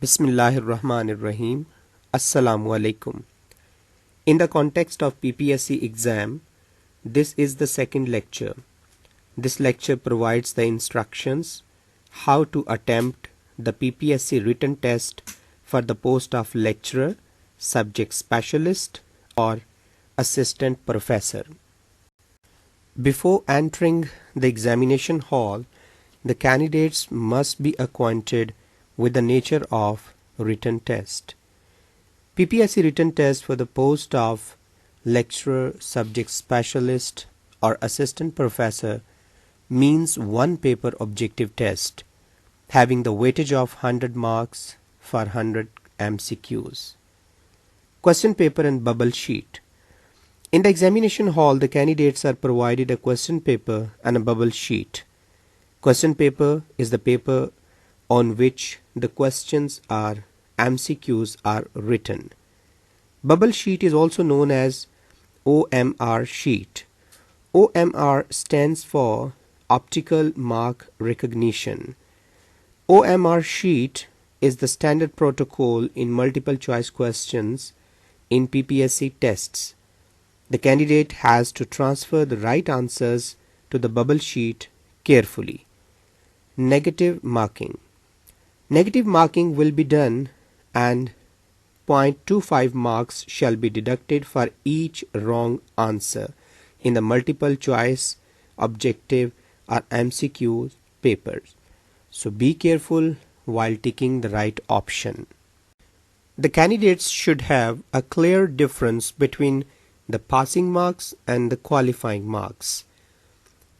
Bismillahirrahmanirrahim. Assalamu alaikum. In the context of PPSC exam, this is the second lecture. This lecture provides the instructions how to attempt the PPSC written test for the post of lecturer, subject specialist or assistant professor. Before entering the examination hall, the candidates must be acquainted with the nature of written test. PPSC written test for the post of lecturer, subject specialist or assistant professor means one paper objective test having the weightage of 100 marks for 100 MCQs. Question paper and bubble sheet. In the examination hall, the candidates are provided a question paper and a bubble sheet. Question paper is the paper on which the questions or MCQs are written. Bubble sheet is also known as OMR sheet. OMR stands for Optical Mark Recognition. OMR sheet is the standard protocol in multiple choice questions in PPSC tests. The candidate has to transfer the right answers to the bubble sheet carefully. Negative marking. Negative marking will be done and 0.25 marks shall be deducted for each wrong answer in the multiple choice, objective or MCQ papers. So be careful while ticking the right option. The candidates should have a clear difference between the passing marks and the qualifying marks.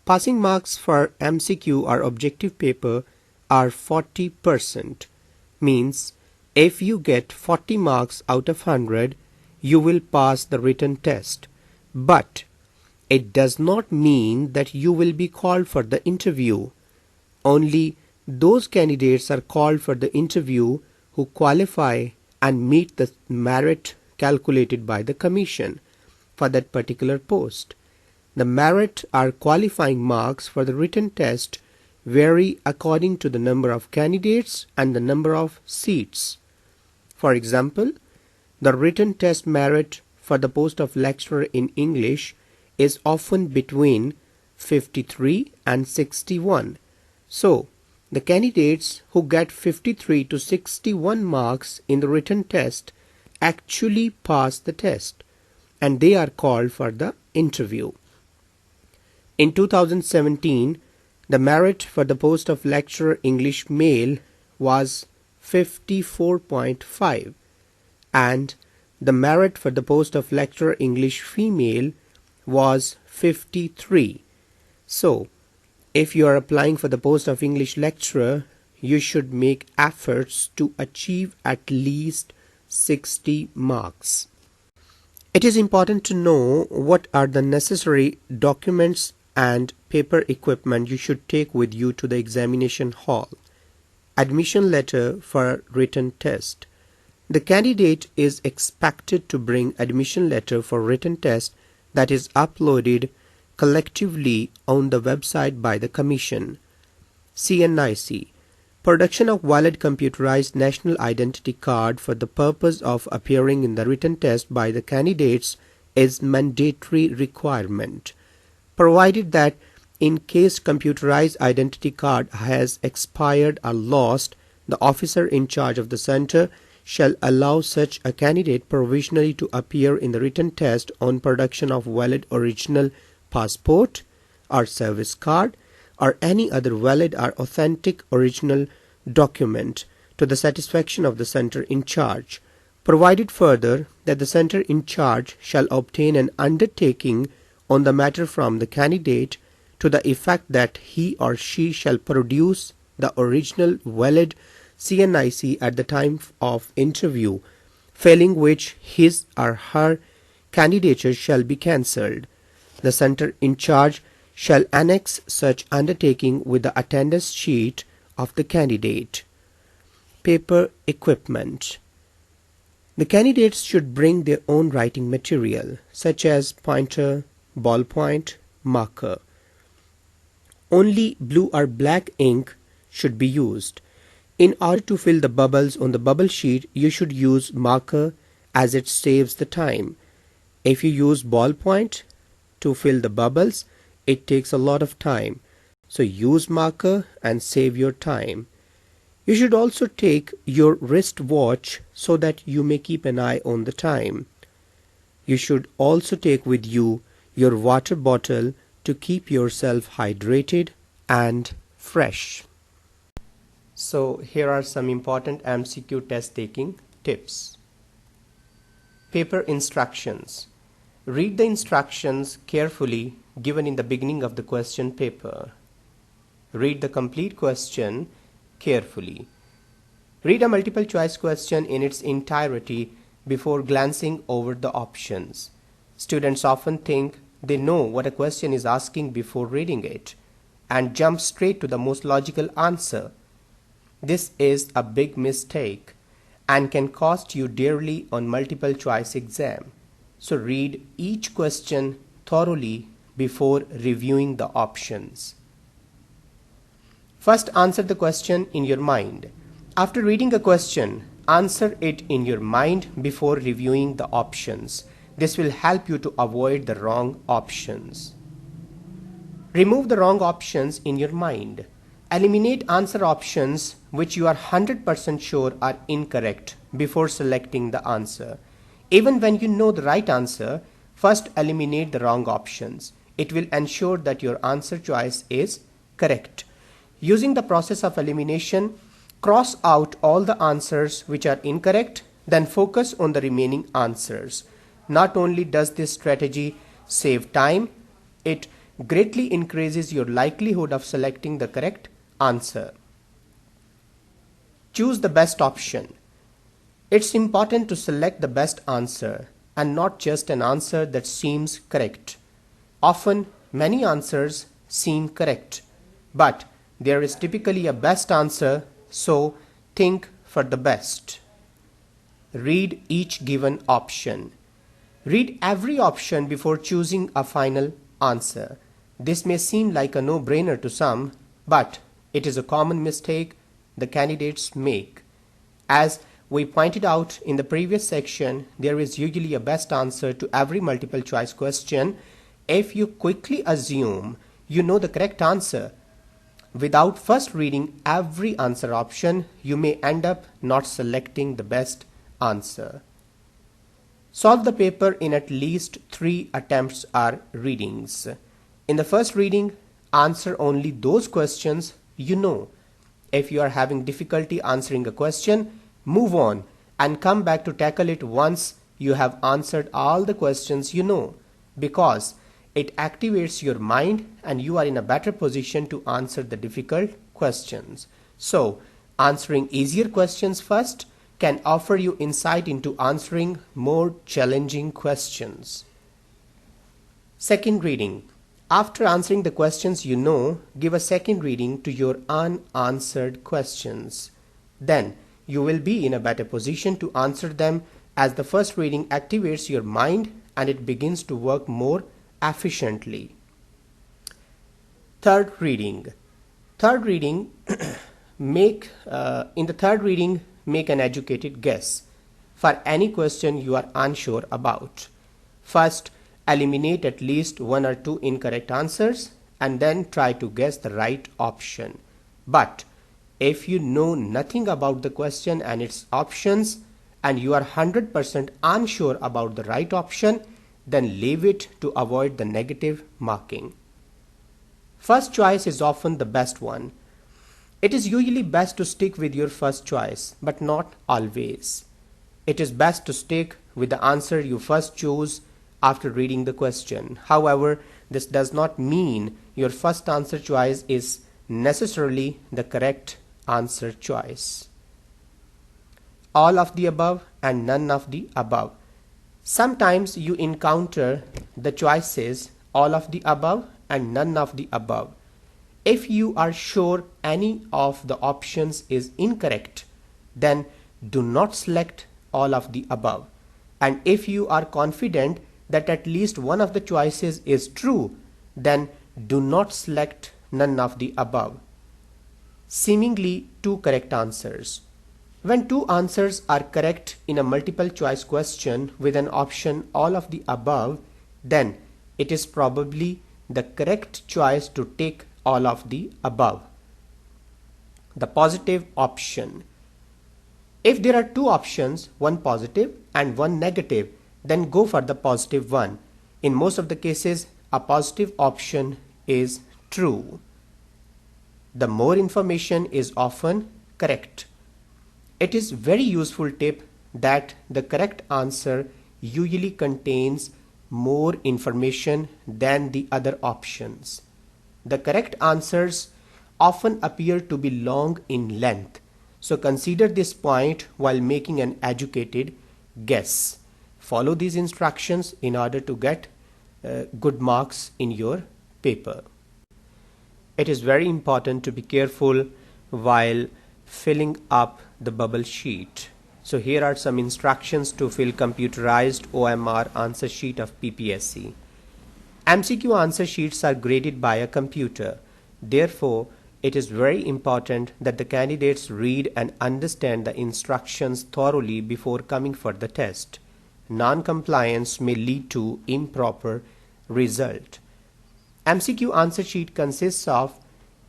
Passing marks for MCQ or objective paper are 40%, means if you get 40 marks out of 100, you will pass the written test. But it does not mean that you will be called for the interview. Only those candidates are called for the interview who qualify and meet the merit calculated by the commission for that particular post. The merit or qualifying marks for the written test vary according to the number of candidates and the number of seats. For example, the written test merit for the post of lecturer in English is often between 53 and 61. So, the candidates who get 53 to 61 marks in the written test actually pass the test and they are called for the interview. In 2017, the merit for the post of lecturer English male was 54.5 and the merit for the post of lecturer English female was 53. So, if you are applying for the post of English lecturer, you should make efforts to achieve at least 60 marks. It is important to know what are the necessary documents and paper equipment you should take with you to the examination hall. Admission letter for written test. The candidate is expected to bring admission letter for written test that is uploaded collectively on the website by the Commission. CNIC. Production of valid computerized national identity card for the purpose of appearing in the written test by the candidates is mandatory requirement, provided that in case computerized identity card has expired or lost, the officer in charge of the center shall allow such a candidate provisionally to appear in the written test on production of valid original passport or service card or any other valid or authentic original document to the satisfaction of the center in charge, provided further that the center in charge shall obtain an undertaking on the matter from the candidate to the effect that he or she shall produce the original valid CNIC at the time of interview, failing which his or her candidature shall be cancelled. The center in charge shall annex such undertaking with the attendance sheet of the candidate. Paper equipment. The candidates should bring their own writing material such as pointer, ballpoint, marker. Only blue or black ink should be used. In order to fill the bubbles on the bubble sheet, you should use marker as it saves the time. If you use ballpoint to fill the bubbles, it takes a lot of time. So use marker and save your time. You should also take your wristwatch so that you may keep an eye on the time. You should also take with you your water bottle to keep yourself hydrated and fresh. So here are some important MCQ test taking tips. Paper instructions. Read the instructions carefully given in the beginning of the question paper. Read the complete question carefully. Read a multiple choice question in its entirety before glancing over the options. Students often think they know what a question is asking before reading it and jump straight to the most logical answer. This is a big mistake and can cost you dearly on multiple choice exam. So read each question thoroughly before reviewing the options. First, answer the question in your mind. After reading a question, answer it in your mind before reviewing the options. This will help you to avoid the wrong options. Remove the wrong options in your mind. Eliminate answer options which you are 100% sure are incorrect before selecting the answer. Even when you know the right answer, first eliminate the wrong options. It will ensure that your answer choice is correct. Using the process of elimination, cross out all the answers which are incorrect, then focus on the remaining answers. Not only does this strategy save time, it greatly increases your likelihood of selecting the correct answer. Choose the best option. It's important to select the best answer and not just an answer that seems correct. Often, many answers seem correct, but there is typically a best answer, so think for the best. Read each given option. Read every option before choosing a final answer. This may seem like a no-brainer to some, but it is a common mistake the candidates make. As we pointed out in the previous section, there is usually a best answer to every multiple choice question. If you quickly assume you know the correct answer, without first reading every answer option, you may end up not selecting the best answer. Solve the paper in at least 3 attempts or readings. In the first reading, answer only those questions you know. If you are having difficulty answering a question, move on and come back to tackle it once you have answered all the questions you know, because it activates your mind and you are in a better position to answer the difficult questions. So, answering easier questions first can offer you insight into answering more challenging questions. Second reading. After answering the questions you know, give a second reading to your unanswered questions. Then, you will be in a better position to answer them as the first reading activates your mind and it begins to work more efficiently. Third reading. In the third reading, make an educated guess for any question you are unsure about. First, eliminate at least 1 or 2 incorrect answers and then try to guess the right option. But if you know nothing about the question and its options and you are 100% unsure about the right option, then leave it to avoid the negative marking. First choice is often the best one. It is usually best to stick with your first choice, but not always. It is best to stick with the answer you first chose after reading the question. However, this does not mean your first answer choice is necessarily the correct answer choice. All of the above and none of the above. Sometimes you encounter the choices all of the above and none of the above. If you are sure any of the options is incorrect, then do not select all of the above. And if you are confident that at least one of the choices is true, then do not select none of the above. seemingly two correct answers. When two answers are correct in a multiple choice question with an option all of the above, then it is probably the correct choice to take all of the above. The positive option. If there are two options, one positive and one negative, then go for the positive one. In most of the cases, a positive option is true. The more information is often correct. It is very useful tip that the correct answer usually contains more information than the other options. The correct answers often appear to be long in length. So consider this point while making an educated guess. Follow these instructions in order to get good marks in your paper. It is very important to be careful while filling up the bubble sheet. So here are some instructions to fill computerized OMR answer sheet of PPSC. MCQ answer sheets are graded by a computer. Therefore, it is very important that the candidates read and understand the instructions thoroughly before coming for the test. Non-compliance may lead to improper result. MCQ answer sheet consists of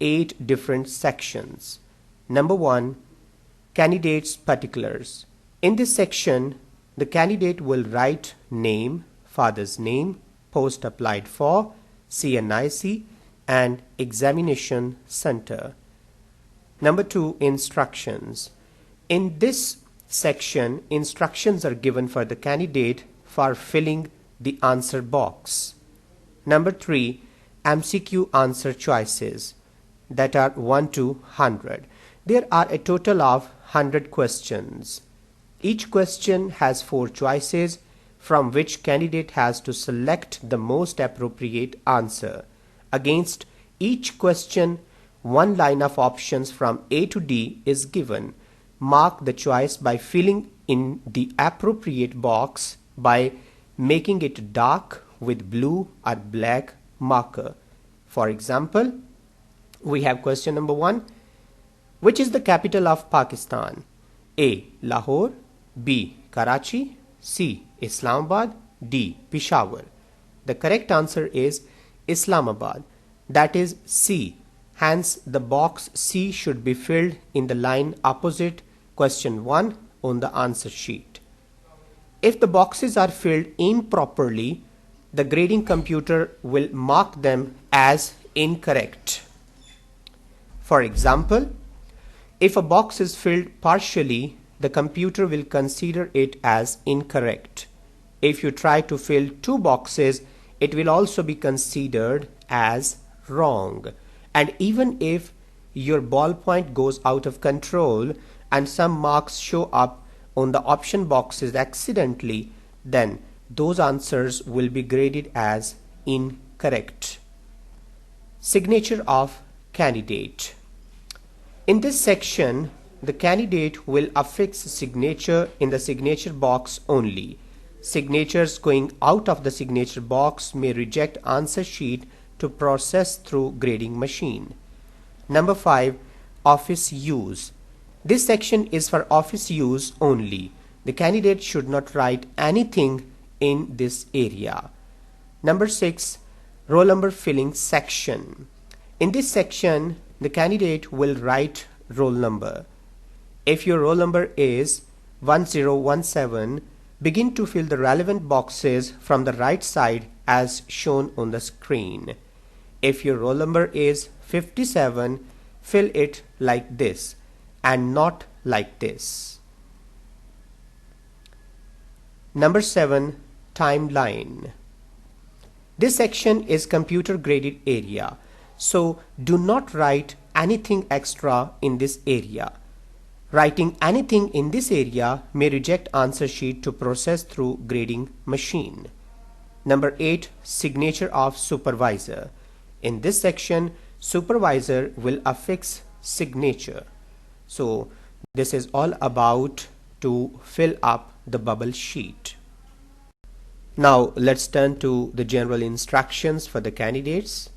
8 different sections. Number 1, candidate's particulars. In this section, the candidate will write name, father's name, post applied for, CNIC, and examination center. Number 2, instructions. In this section, instructions are given for the candidate for filling the answer box. Number 3, MCQ answer choices that are 1 to 100. There are a total of 100 questions. Each question has 4 choices from which candidate has to select the most appropriate answer. Against each question, one line of options from A to D is given. Mark the choice by filling in the appropriate box by making it dark with blue or black marker. For example, we have question number 1. Which is the capital of Pakistan? A. Lahore, B. Karachi, C. Islamabad, D. Peshawar. The correct answer is Islamabad, that is C. Hence, the box C should be filled in the line opposite question 1 on the answer sheet. If the boxes are filled improperly, the grading computer will mark them as incorrect. For example, if a box is filled partially, the computer will consider it as incorrect. If you try to fill 2 boxes, it will also be considered as wrong. And even if your ballpoint goes out of control and some marks show up on the option boxes accidentally, then those answers will be graded as incorrect. Signature of candidate. In this section, the candidate will affix signature in the signature box only. Signatures going out of the signature box may reject answer sheet to process through grading machine. Number 5, office use. This section is for office use only. The candidate should not write anything in this area. Number 6, roll number filling section. In this section, the candidate will write roll number. If your roll number is 1017, begin to fill the relevant boxes from the right side as shown on the screen. If your roll number is 57, fill it like this and not like this. Number 7, timeline. This section is computer graded area, so do not write anything extra in this area. Writing anything in this area may reject answer sheet to process through grading machine. Number 8, signature of supervisor. In this section, supervisor will affix signature. So this is all about to fill up the bubble sheet. Now let's turn to the general instructions for the candidates.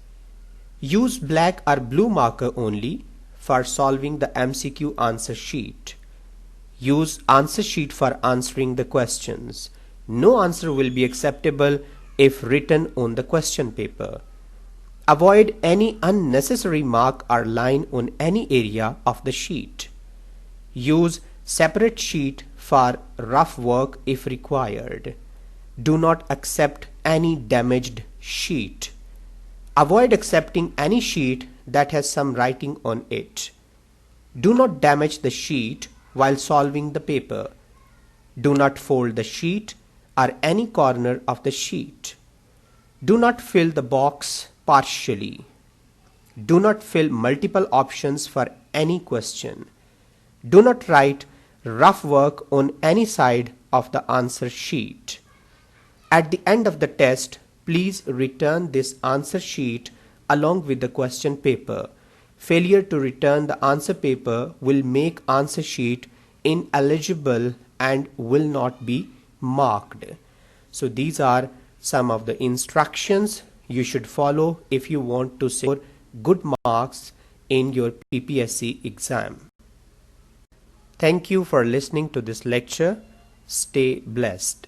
Use black or blue marker only. for solving the MCQ answer sheet. Use answer sheet for answering the questions. No answer will be acceptable if written on the question paper. Avoid any unnecessary mark or line on any area of the sheet. Use separate sheet for rough work if required. Do not accept any damaged sheet. Avoid accepting any sheet that has some writing on it. Do not damage the sheet while solving the paper. Do not fold the sheet or any corner of the sheet. Do not fill the box partially. Do not fill multiple options for any question. Do not write rough work on any side of the answer sheet. At the end of the test, please return this answer sheet along with the question paper. Failure to return the answer paper will make answer sheet ineligible and will not be marked. So these are some of the instructions you should follow if you want to score good marks in your PPSC exam. Thank you for listening to this lecture. Stay blessed.